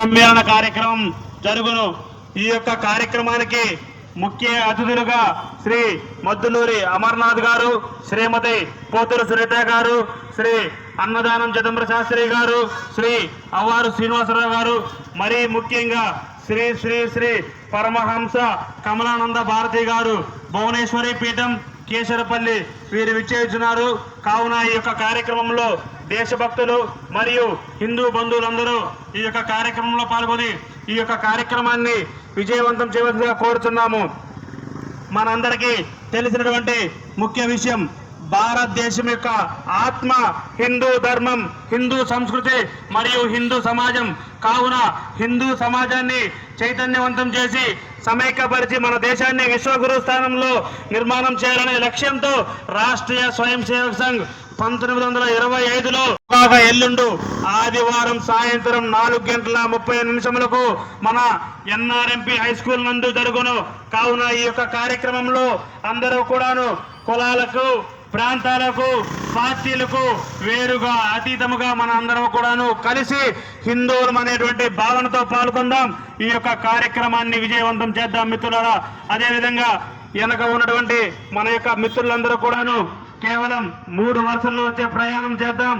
సమ్మేళన కార్యక్రమం జరుగును. ఈ యొక్క కార్యక్రమానికి ముఖ్య అతిథులుగా శ్రీ మద్దులూరి అమర్నాథ్ గారు, శ్రీమతి పోతుల సునీత గారు, శ్రీ అన్నదానం చిదంబర శాస్త్రి గారు, శ్రీ అవ్వారు శ్రీనివాసరావు గారు, మరీ ముఖ్యంగా శ్రీ శ్రీ శ్రీ పరమహంస కమలానంద భారతి గారు, భువనేశ్వరి పీఠం కేశరపల్లి వీరు విచ్చేస్తున్నారు. కావున ఈ యొక్క కార్యక్రమంలో దేశభక్తులు మరియు హిందూ బంధువులందరూ ఈ యొక్క కార్యక్రమంలో పాల్గొని ఈ యొక్క కార్యక్రమాన్ని విజయవంతం చేయవలసిందిగా కోరుతున్నాము. మనందరికీ తెలిసినటువంటి ముఖ్య విషయం, భారతదేశం యొక్క ఆత్మ హిందూ ధర్మం, హిందూ సంస్కృతి మరియు హిందూ సమాజం. కావున హిందూ సమాజాన్ని చైతన్యవంతం చేసి సమైక్యపరిచి మన దేశాన్ని విశ్వగురు స్థానంలో నిర్మాణం చేయాలనే లక్ష్యంతో రాష్ట్రీయ స్వయం సేవక్ సంఘ్ 1925లో ఎల్లుండు ఆదివారం సాయంత్రం 4:30 మన ఎన్ఆర్ఎంపీ హై స్కూల్ నందు జరుగును. కావున ఈ యొక్క కార్యక్రమంలో అందరూ కూడాను కులాలకు, ప్రాంతాలకు, పార్టీలకు వేరుగా అతీతముగా మన అందరం కూడాను కలిసి హిందువులం అనేటువంటి భావనతో పాల్గొందాం. ఈ యొక్క కార్యక్రమాన్ని విజయవంతం చేద్దాం మిత్రులారా. అదేవిధంగా వెనక ఉన్నటువంటి మన యొక్క మిత్రులందరూ కూడాను కేవలం 3 వరుసల్లో వచ్చే ప్రయాణం చేద్దాం.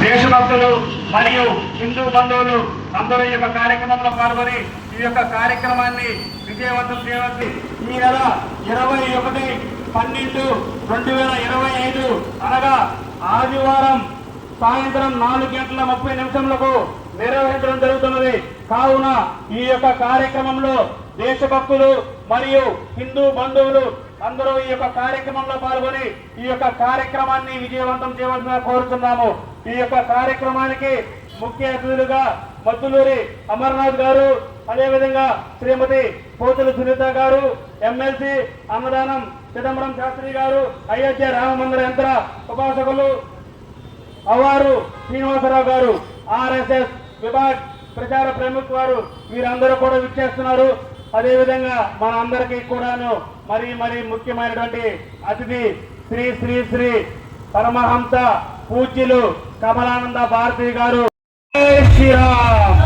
దేశభక్తులు మరియు హిందూ బంధువులు అందరూ ఈ యొక్క కార్యక్రమంలో పాల్గొని ఈ యొక్క కార్యక్రమాన్ని విజయవంతం చేయవచ్చు. ఈ నెల 21/12/2025 అనగా ఆదివారం సాయంత్రం 4:30 నిర్వహించడం జరుగుతున్నది. కావున ఈ యొక్క కార్యక్రమంలో దేశభక్తులు మరియు హిందూ బంధువులు అందరూ ఈ యొక్క కార్యక్రమంలో పాల్గొని ఈ యొక్క కార్యక్రమాన్ని విజయవంతం చేయవలసిందిగా కోరుతున్నాము. ఈ యొక్క కార్యక్రమానికి ముఖ్య అతిథులుగా మద్దులూరి అమర్నాథ్ గారు, అదేవిధంగా శ్రీమతి పోతుల సునీత గారు, ఎమ్మెల్సీ అన్నదానం చిదంబరం శాస్త్రి గారు, అయోధ్య రామ మందిర యంత్ర ఉపాసకులు అవ్వారు శ్రీనివాసరావు గారు, ఆర్ఎస్ఎస్ విభాగ్ ప్రచార ప్రముఖ వారు వీరందరూ కూడా విచ్చేస్తున్నారు. అదేవిధంగా మన అందరికీ కూడాను మరీ ముఖ్యమైనటువంటి అతిథి శ్రీ శ్రీ శ్రీ పరమహంస పూజ్యులు కమలానంద భారతి గారు. జై శ్రీరామ్.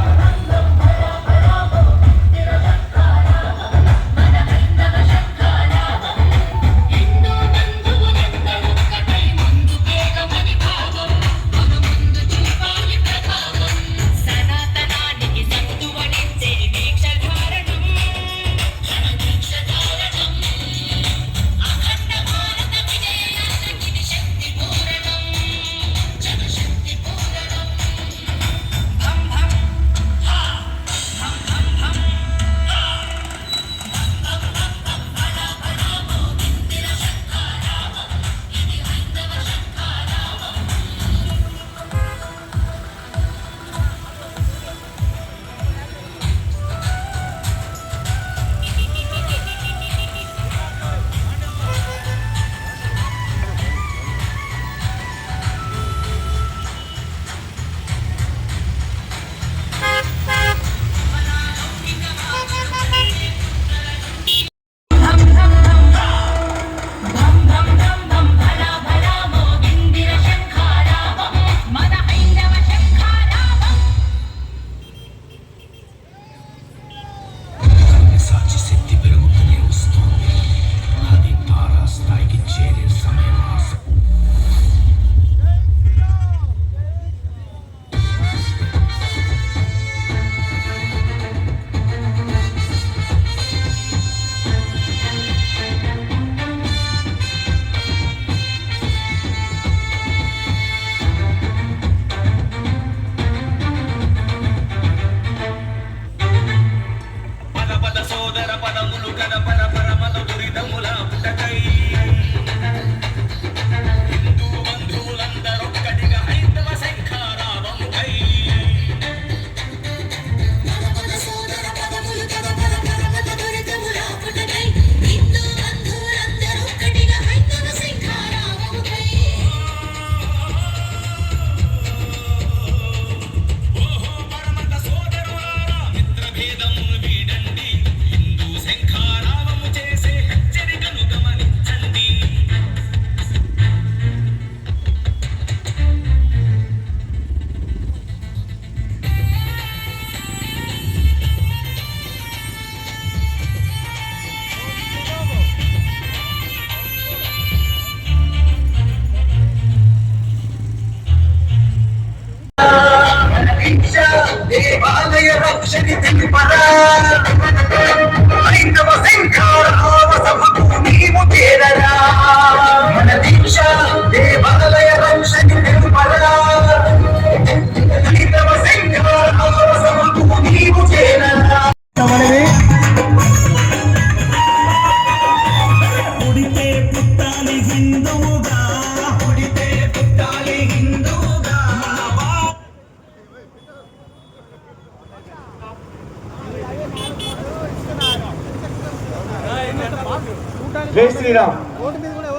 జై శ్రీరామ్.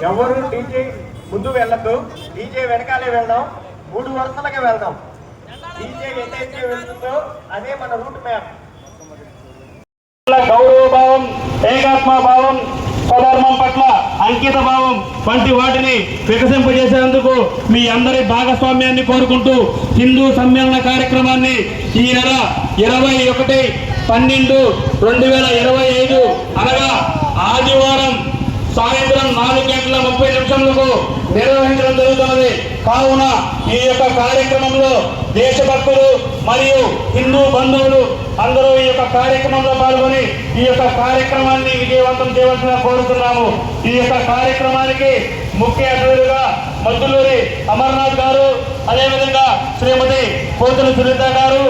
ఎవరు డీజే ముందు వెళ్ళద్దు, డీజే వెనకాలే వెళ్దాం, 3 వరుసలుగా వెళ్దాం. డీజే ఎంతైతే వెళ్తుందో అదే మన రూట్ మ్యాప్. గౌరవ భావం, ఏకాత్మ భావం, స్వధర్మం పట్ల అంకిత భావం వంటి వాటిని వికసింపజేసేందుకు మీ అందరి భాగస్వామ్యాన్ని కోరుకుంటూ హిందూ సమ్మేళన కార్యక్రమాన్ని ఈ నెల 21/12/2025 అనగా ఆదివారం సాయంత్రం 4:30 నిర్వహించడం జరుగుతున్నది. కావున ఈ యొక్క కార్యక్రమంలో దేశభక్తులు మరియు హిందూ బంధువులు అందరూ ఈ యొక్క కార్యక్రమంలో పాల్గొని ఈ యొక్క కార్యక్రమాన్ని విజయవంతం చేయవలసిన కోరుతున్నాము. ఈ యొక్క కార్యక్రమానికి ముఖ్య అతిథులుగా మద్దులూరి అమర్నాథ్ గారు, అదేవిధంగా శ్రీమతి పోతుల సునీత గారు,